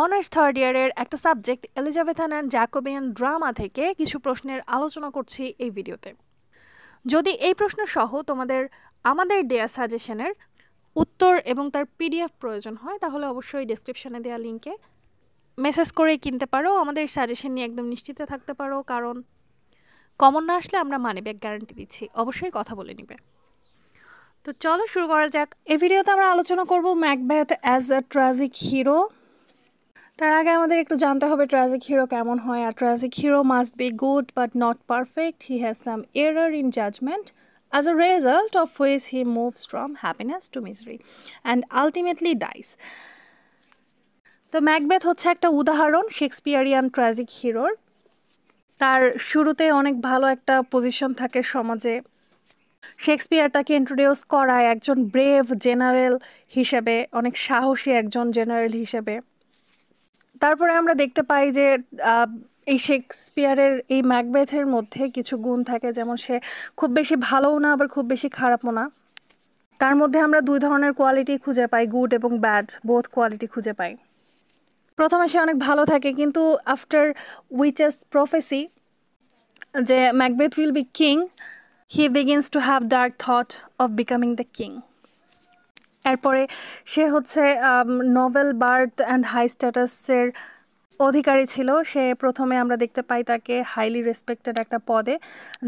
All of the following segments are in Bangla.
অনার্স থার্ড ইয়ারের একটা subject Elizabethan and Jacobian drama থেকে কিছু প্রশ্নের আলোচনা করছি এই ভিডিওতে। যদি এই প্রশ্ন সহ তোমাদের আমাদের দেয়া সাজেশনের উত্তর এবং তার পিডিএফ প্রয়োজন হয় তাহলে অবশ্যই ডেসক্রিপশনে দেওয়া লিঙ্কে মেসেজ করে কিনতে পারো। আমাদের সাজেশন নিয়ে একদম নিশ্চিত থাকতে পারো, কারণ কমন না আসলে আমরা মানি ব্যাক গ্যারান্টি দিচ্ছি, অবশ্যই কথা বলে নিবে। তো চলো শুরু করা যাক। এই ভিডিওতে আমরা আলোচনা করব Macbeth as a tragic hero. তার আগে আমাদের একটু জানতে হবে ট্র্যাজিক হিরো কেমন হয়। আর tragic hero must be good but not perfect. He has some error in judgement, as a result of which he moves from happiness to misery and ultimately dies. তো ম্যাকবেথ হচ্ছে একটা উদাহরণ শেক্সপিয়ারিয়ান ট্র্যাজিক হিরোর। তার শুরুতে অনেক ভালো একটা পজিশন থাকে সমাজে। শেক্সপিয়ার তাকে ইন্ট্রোডিউস করায় একজন ব্রেভ জেনারেল হিসেবে, অনেক সাহসী একজন জেনারেল হিসেবে। তারপরে আমরা দেখতে পাই যে এই শেক্সপিয়ারের এই ম্যাকবেথের মধ্যে কিছু গুণ থাকে, যেমন সে খুব বেশি ভালোও না আবার খুব বেশি খারাপও না। তার মধ্যে আমরা দুই ধরনের কোয়ালিটি খুঁজে পাই, গুড এবং ব্যাড, বোথ কোয়ালিটি খুঁজে পাই। প্রথমে সে অনেক ভালো থাকে, কিন্তু আফটার উইচেস প্রফেসি যে Macbeth will be king, he begins to have dark thought of becoming the king. এরপরে সে হচ্ছে নোবেল বার্থ অ্যান্ড হাই স্ট্যাটাসের অধিকারী ছিল। সে প্রথমে আমরা দেখতে পাই তাকে হাইলি রেসপেক্টেড একটা পদে,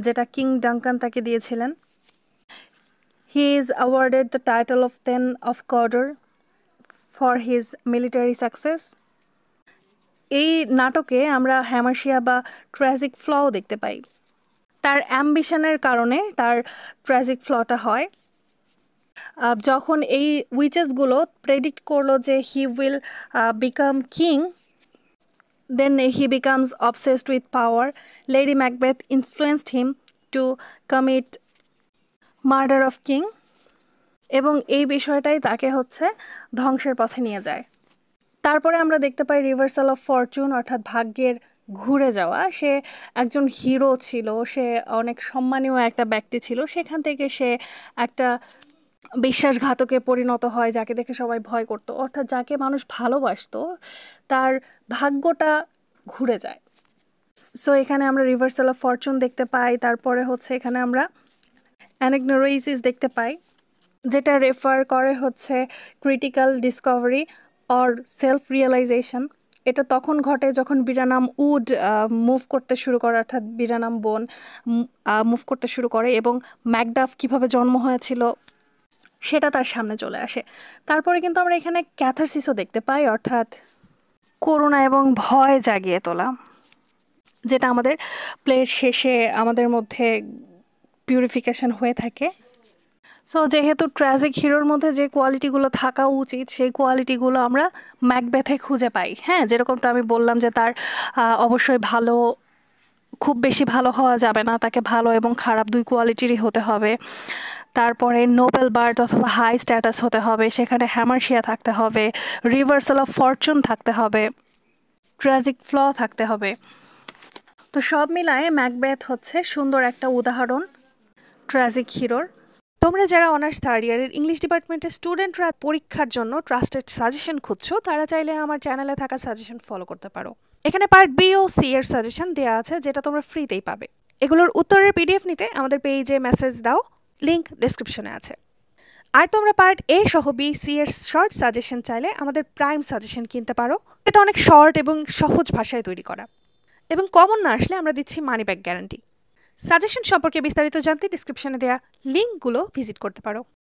যেটা কিং ডাঙ্কান তাকে দিয়েছিলেন। He is awarded the title of 10 of Cawdor for his military success. এই নাটকে আমরা হ্যামার্শিয়া বা ট্র্যাজিক ফ্লও দেখতে পাই। তার অ্যাম্বিশনের কারণে তার ট্র্যাজিক ফ্লটা হয়। যখন এই উইচেসগুলো প্রেডিক্ট করলো যে he will become king, then he becomes obsessed with power. Lady Macbeth influenced him to commit murder of king, এবং এই বিষয়টাই তাকে হচ্ছে ধ্বংসের পথে নিয়ে যায়। তারপরে আমরা দেখতে পাই রিভার্সাল অফ ফরচুন, অর্থাৎ ভাগ্যের ঘুরে যাওয়া। সে একজন হিরো ছিল, সে অনেক সম্মানীয় একটা ব্যক্তি ছিল, সেখান থেকে সে একটা বিশ্বাসঘাতকে পরিণত হয়, যাকে দেখে সবাই ভয় করতো, অর্থাৎ যাকে মানুষ ভালোবাসতো তার ভাগ্যটা ঘুরে যায়। সো এখানে আমরা রিভার্সাল অফ ফরচুন দেখতে পাই। তারপরে হচ্ছে এখানে আমরা অ্যানাগনোরেসিস দেখতে পাই, যেটা রেফার করে হচ্ছে critical discovery or self realisation. এটা তখন ঘটে যখন বিরানাম উড মুভ করতে শুরু করে, অর্থাৎ বিরানাম বোন মুভ করতে শুরু করে এবং ম্যাকডাফ কিভাবে জন্ম হয়েছিল সেটা তার সামনে চলে আসে। তারপরে কিন্তু আমরা এখানে ক্যাথারসিসও দেখতে পাই, অর্থাৎ করুণা এবং ভয় জাগিয়ে তোলা, যেটা আমাদের প্লের শেষে আমাদের মধ্যে পিউরিফিকেশন হয়ে থাকে। সো যেহেতু ট্র্যাজিক হিরোর মধ্যে যে কোয়ালিটিগুলো থাকা উচিত সেই কোয়ালিটিগুলো আমরা ম্যাকবেথে খুঁজে পাই। হ্যাঁ, যেরকমটা আমি বললাম যে তার অবশ্যই ভালো, খুব বেশি ভালো হওয়া যাবে না, তাকে ভালো এবং খারাপ দুই কোয়ালিটিরই হতে হবে। তারপরে নোবেল বার্থ অথবা হাই স্ট্যাটাস হতে হবে, সেখানে হ্যামার্শিয়া থাকতে হবে, রিভার্সাল অফ ফরচুন থাকতে হবে, ট্র্যাজিক ফ্ল থাকতে হবে। তো সব মিলায়ে ম্যাকবেথ হচ্ছে সুন্দর একটা উদাহরণ ট্র্যাজিক হিরোর। তোমরা যারা অনার্স থার্ড ইয়ারের ইংলিশ ডিপার্টমেন্টের স্টুডেন্টরা পরীক্ষার জন্য ট্রাস্টেড সাজেশন খুঁজছো, তারা চাইলে আমার চ্যানেলে থাকা সাজেশন ফলো করতে পারো। এখানে পার্ট বি ও সি এর সাজেশন দেওয়া আছে, যেটা তোমরা ফ্রিতেই পাবে। এগুলোর উত্তরের পিডিএফ নিতে আমাদের পেজে মেসেজ দাও, লিংক ডেসক্রিপশনে আছে। আর তোমরা পার্ট এ সহ বি সি এর শর্ট সাজেশন চাইলে আমাদের প্রাইম সাজেশন কিনতে পারো। এটা অনেক শর্ট এবং সহজ ভাষায় তৈরি করা, এবং কমন না আসলে আমরা দিচ্ছি মানি ব্যাক গ্যারান্টি। সাজেশন সম্পর্কে বিস্তারিত জানতে ডেসক্রিপশনে দেয়া লিঙ্কগুলো ভিজিট করতে পারো।